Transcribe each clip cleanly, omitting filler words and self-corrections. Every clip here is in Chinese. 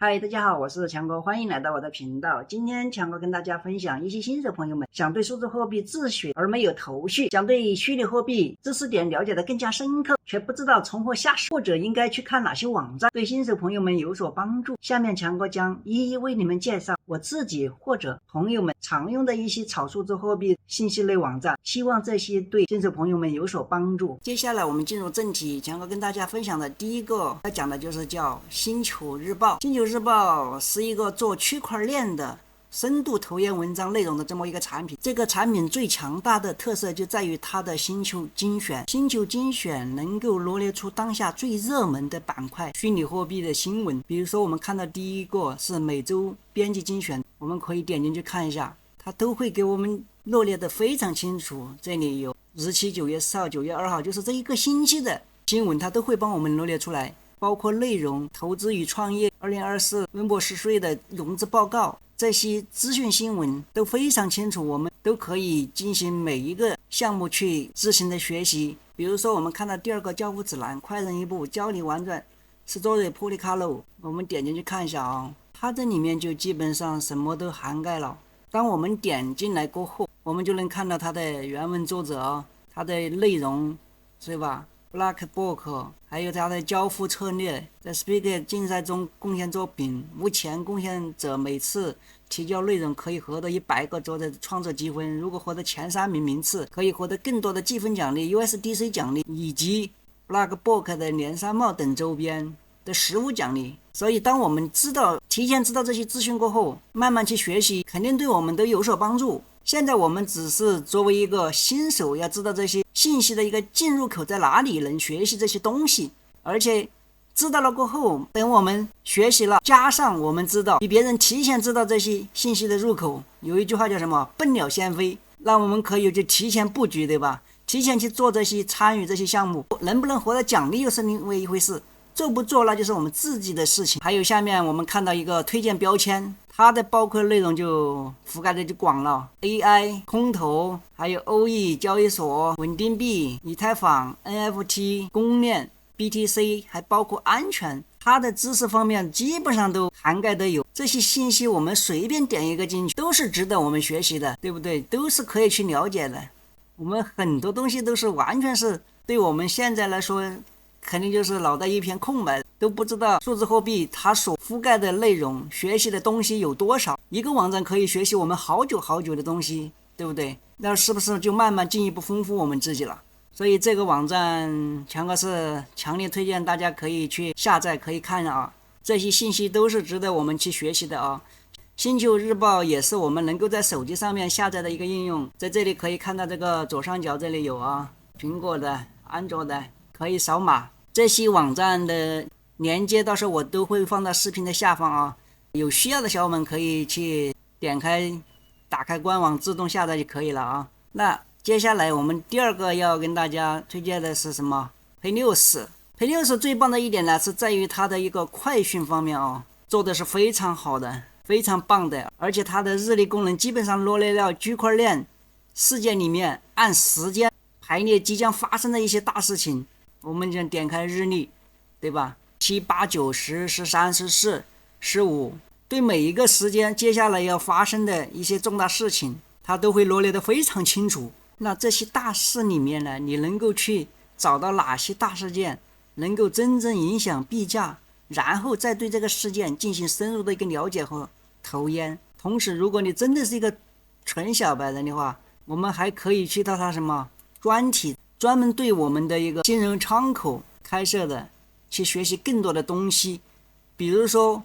嗨，大家好，我是强哥，欢迎来到我的频道。今天强哥跟大家分享一些新手朋友们想对数字货币自学而没有头绪，想对虚拟货币知识点了解的更加深刻，却不知道从何下手，或者应该去看哪些网站，对新手朋友们有所帮助。下面强哥将一一为你们介绍我自己或者朋友们常用的一些炒数字货币信息类网站，希望这些对新手朋友们有所帮助。接下来我们进入正题，强哥跟大家分享的第一个要讲的就是叫星球日报。星球日报是一个做区块链的深度投研文章内容的这么一个产品。这个产品最强大的特色就在于它的星球精选。星球精选能够罗列出当下最热门的板块虚拟货币的新闻。比如说我们看到第一个是每周编辑精选，我们可以点进去看一下，它都会给我们罗列的非常清楚。这里有日期9月4号、9月2号，就是这一个星期的新闻，它都会帮我们罗列出来，包括内容、投资与创业、2024温博士税的融资报告，这些资讯新闻都非常清楚，我们都可以进行每一个项目去自行的学习。比如说我们看到第二个交付指南，快人一步教你玩转 Story Polycalo， 我们点进去看一下啊，它这里面就基本上什么都涵盖了。当我们点进来过后，我们就能看到它的原文作者，它的内容，是吧？BlackBook， 还有它的交付策略，在 Speak 竞赛中贡献作品，目前贡献者每次提交内容可以获得100个周的创作积分，如果获得前3名名次，可以获得更多的积分奖励、USDC 奖励以及 BlackBook 的连山帽等周边的实物奖励。所以当我们提前知道这些资讯过后，慢慢去学习，肯定对我们都有所帮助。现在我们只是作为一个新手，要知道这些信息的一个进入口在哪里，能学习这些东西。而且知道了过后，等我们学习了，加上我们知道比别人提前知道这些信息的入口，有一句话叫什么？笨鸟先飞。那我们可以就提前布局，对吧？提前去做这些，参与这些项目，能不能获得奖励又是另外一回事，做不做那就是我们自己的事情。还有下面我们看到一个推荐标签，它的包括内容就覆盖的就广了， AI 空投，还有 OE 交易所、稳定币、以太坊、 NFT 公链、 BTC， 还包括安全，它的知识方面基本上都涵盖的有。这些信息我们随便点一个进去都是值得我们学习的，对不对？都是可以去了解的。我们很多东西都是完全是对我们现在来说肯定就是脑袋一片空白，都不知道数字货币它所覆盖的内容，学习的东西有多少。一个网站可以学习我们好久好久的东西，对不对？那是不是就慢慢进一步丰富我们自己了？所以这个网站强哥是强烈推荐大家可以去下载，可以看啊，这些信息都是值得我们去学习的啊。星球日报也是我们能够在手机上面下载的一个应用，在这里可以看到这个左上角这里有啊，苹果的、安卓的，可以扫码。这些网站的连接到时候我都会放到视频的下方啊，有需要的小伙伴可以去点开打开官网自动下载就可以了啊。那接下来我们第二个要跟大家推荐的是什么？Paynews最棒的一点呢，是在于它的一个快讯方面啊，做的是非常好的，非常棒的。而且它的日历功能基本上罗列了区块链事件里面按时间排列即将发生的一些大事情。我们就点开日历，对吧？7、8、9、10、13、14、15，对每一个时间接下来要发生的一些重大事情，它都会罗列得非常清楚。那这些大事里面呢，你能够去找到哪些大事件能够真正影响币价，然后再对这个事件进行深入的一个了解和投研。同时如果你真的是一个纯小白人的话，我们还可以去到它什么专题，专门对我们的一个新人窗口开设的，去学习更多的东西。比如说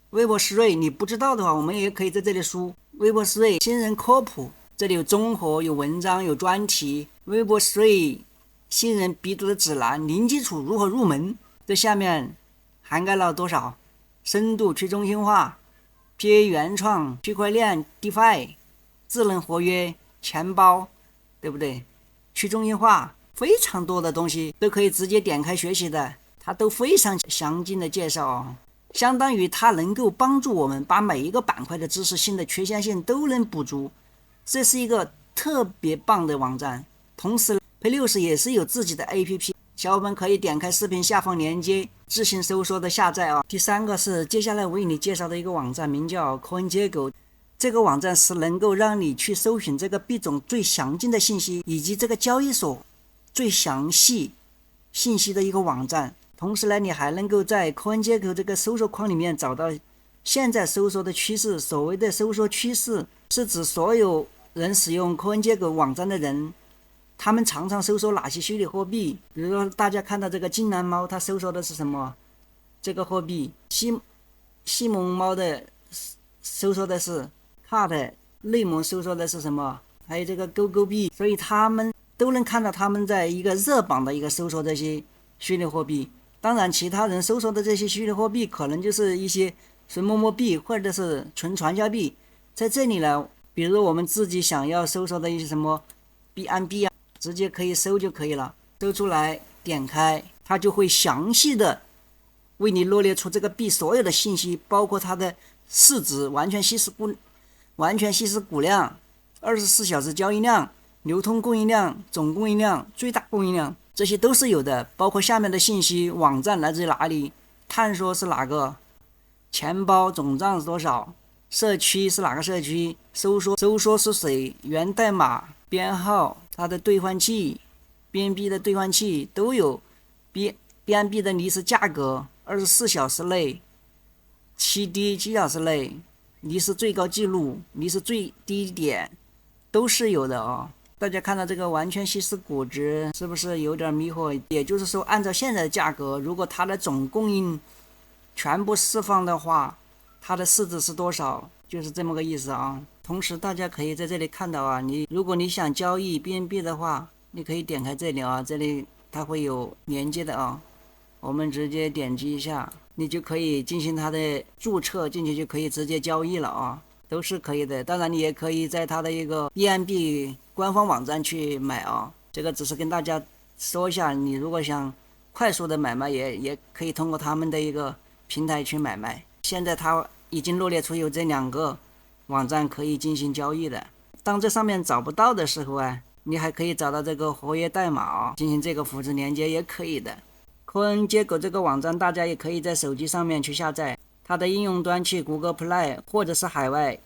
微博士瑞，你不知道的话，我们也可以在这里输微博士瑞新人科普，这里有综合，有文章，有专题。微博士瑞新人必读的指南，零基础如何入门，这下面涵盖了多少？深度去中心化、PA 原创、区块链、DeFi、智能合约、钱包，对不对？去中心化，非常多的东西都可以直接点开学习的，它都非常详尽的介绍哦。相当于它能够帮助我们把每一个板块的知识性的缺陷性都能补足，这是一个特别棒的网站。同时Paynews也是有自己的 APP，小伙伴可以点开视频下方链接自行搜索的下载啊。第三个是接下来为你介绍的一个网站，名叫 CoinGecko。这个网站是能够让你去搜寻这个币种最详尽的信息，以及这个交易所最详细信息的一个网站。同时呢，你还能够在 CoinGecko 这个搜索框里面找到现在搜索的趋势。所谓的搜索趋势是指所有人使用 CoinGecko 网站的人，他们常常搜索哪些虚拟货币。比如说大家看到这个金蓝猫，它搜索的是什么？这个货币。西蒙猫的搜索的是 CAT， 内蒙搜索的是什么？还有这个勾勾币。所以他们都能看到他们在一个热榜的一个搜索这些虚拟货币。当然其他人搜索的这些虚拟货币可能就是一些纯摸摸币或者是纯传销币。在这里呢，比如我们自己想要搜索的一些什么 BNB 啊，直接可以搜就可以了，搜出来点开，它就会详细的为你罗列出这个币所有的信息，包括它的市值、完全稀释股量、24小时交易量、流通供应量、总供应量、最大供应量，这些都是有的。包括下面的信息，网站来自于哪里，探索是哪个，钱包总账是多少，社区是哪个社区，收缩是谁，源代码、编号、它的兑换器、BNB 的兑换器都有， BNB 的离市价格、24小时内、7小时内离市最高记录、离市最低点都是有的啊。大家看到这个完全稀释股值是不是有点迷惑？也就是说，按照现在的价格，如果它的总供应全部释放的话，它的市值是多少？就是这么个意思啊。同时大家可以在这里看到啊，如果你想交易 BNB 的话，你可以点开这里啊，这里它会有连接的啊，我们直接点击一下，你就可以进行它的注册，进去就可以直接交易了啊，都是可以的。当然你也可以在它的一个 BNB 官方网站去买啊，这个只是跟大家说一下，你如果想快速的买卖也可以通过他们的一个平台去买卖。现在它已经罗列出有这2个网站可以进行交易的。当这上面找不到的时候啊，你还可以找到这个活跃代码啊，进行这个复制连接也可以的。CoinGecko 这个网站大家也可以在手机上面去下载，它的应用端去 Google Play 或者是海外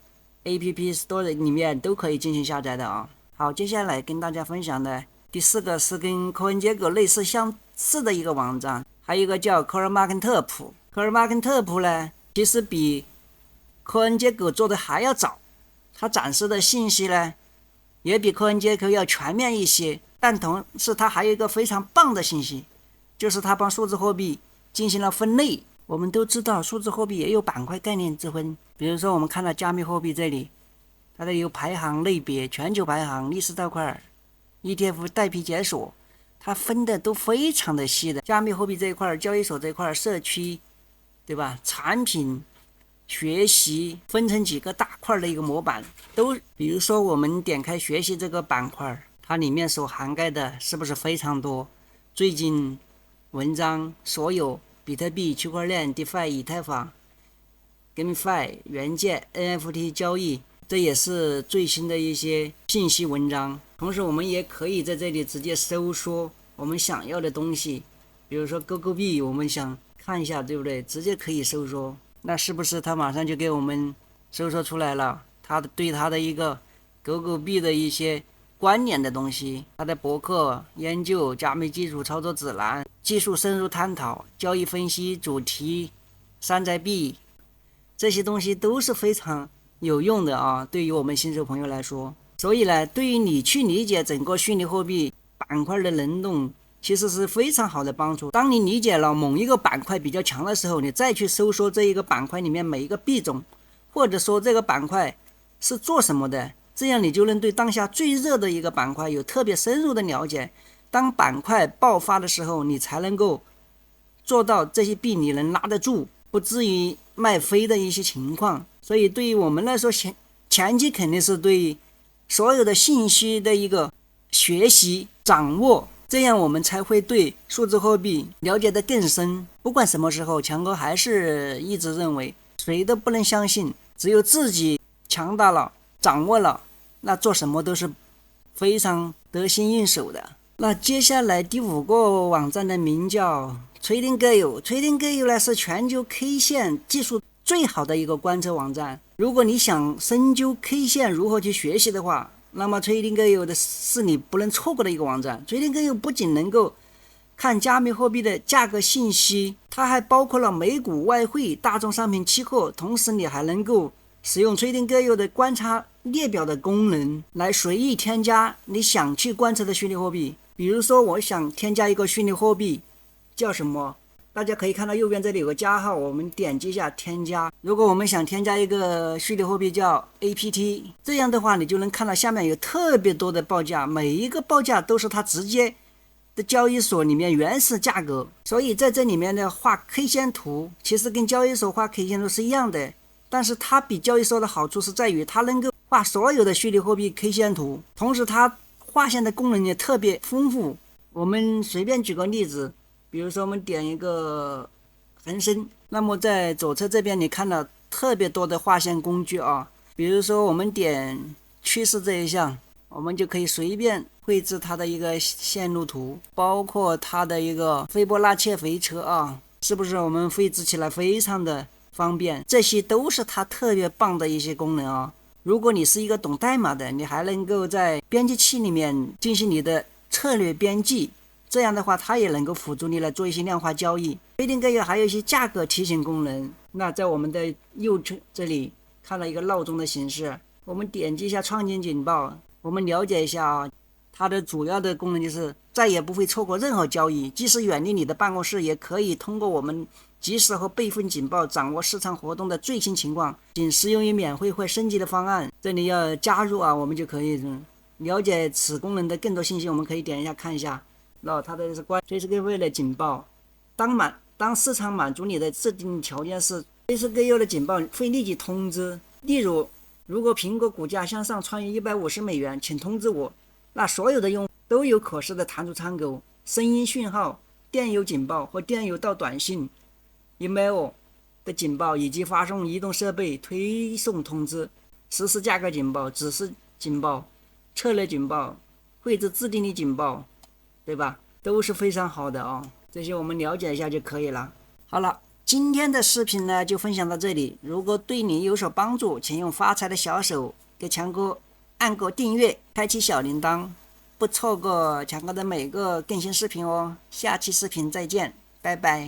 App Store 里面都可以进行下载的啊。好，接下来跟大家分享的第4个是跟 CoinGecko 类似相似的一个网站，还有一个叫 CoinMarketCap。CoinMarketCap 呢，其实比 CoinGecko 做的还要早，它展示的信息呢也比 CoinGecko 要全面一些，但同时它还有一个非常棒的信息，就是它帮数字货币进行了分类。我们都知道数字货币也有板块概念之分，比如说我们看到加密货币这里，它的有排行类别、全球排行、历史大块、ETF 代币解锁，它分的都非常的细的。加密货币这一块、交易所这一块、社区，对吧？产品、学习分成几个大块的一个模板，都比如说我们点开学习这个板块，它里面所涵盖的是不是非常多？最近文章所有比特币、区块链、DeFi、以太坊、GameFi、元件、NFT 交易，这也是最新的一些信息文章。同时我们也可以在这里直接搜索我们想要的东西，比如说勾勾币，我们想看一下，对不对？直接可以搜索，那是不是它马上就给我们搜索出来了？对它的一个狗狗币的一些关联的东西，它的博客研究、加密基础操作指南、技术深入探讨、交易分析、主题、山寨币，这些东西都是非常有用的啊，对于我们新手朋友来说。所以呢，对于你去理解整个虚拟货币板块的轮动，其实是非常好的帮助。当你理解了某一个板块比较强的时候，你再去搜索这一个板块里面每一个币种，或者说这个板块是做什么的，这样你就能对当下最热的一个板块有特别深入的了解。当板块爆发的时候，你才能够做到这些币你能拉得住，不至于卖飞的一些情况。所以对于我们来说，前期肯定是对所有的信息的一个学习掌握，这样我们才会对数字货币了解得更深。不管什么时候，强哥还是一直认为谁都不能相信，只有自己强大了掌握了，那做什么都是非常得心应手的。那接下来第5个网站的名叫Trading Gale。Trading Gale 呢是全球 K 线技术最好的一个观测网站。如果你想深究 K 线如何去学习的话，那么 Trading Gale 的是你不能错过的一个网站。Trading Gale 不仅能够看加密货币的价格信息，它还包括了美股、外汇、大宗商品期货，同时你还能够使用 Trading Gale 的观察列表的功能来随意添加你想去观测的虚拟货币。比如说我想添加一个虚拟货币叫什么，大家可以看到右边这里有个加号，我们点击一下添加。如果我们想添加一个虚拟货币叫 APT， 这样的话你就能看到下面有特别多的报价，每一个报价都是它直接的交易所里面原始价格。所以在这里面的画 K 线图其实跟交易所画 K 线图是一样的，但是它比交易所的好处是在于它能够画所有的虚拟货币 K 线图，同时它画线的功能也特别丰富。我们随便举个例子，比如说我们点一个恒生，那么在左侧这边你看到特别多的画线工具啊。比如说我们点趋势这一项，我们就可以随便绘制它的一个线路图，包括它的一个斐波那契回撤啊，是不是我们绘制起来非常的方便？这些都是它特别棒的一些功能啊。如果你是一个懂代码的，你还能够在编辑器里面进行你的策略编辑，这样的话它也能够辅助你来做一些量化交易。Trading Gale还有一些价格提醒功能。那在我们的右侧这里看到一个闹钟的形式，我们点击一下创建警报，我们了解一下啊，它的主要的功能就是再也不会错过任何交易，即使远离你的办公室，也可以通过我们及时和备份警报掌握市场活动的最新情况，仅适用于免费或升级的方案。这里要加入啊，我们就可以了解此功能的更多信息，我们可以点一下看一下。它的是关Trading Gale的警报，当市场满足你的制定条件时，Trading Gale的警报会立即通知。例如，如果苹果股价向上穿越150美元，请通知我。那所有的用户都有可视的弹出窗口、声音讯号、电邮警报或电邮到短信、email 的警报，以及发送移动设备推送通知、实时价格警报、指示警报、策略警报、绘制自定义警报，对吧？都是非常好的啊，这些我们了解一下就可以了。好了，今天的视频呢就分享到这里。如果对你有所帮助，请用发财的小手给强哥按个订阅，开启小铃铛，不错过强哥的每个更新视频哦。下期视频再见，拜拜。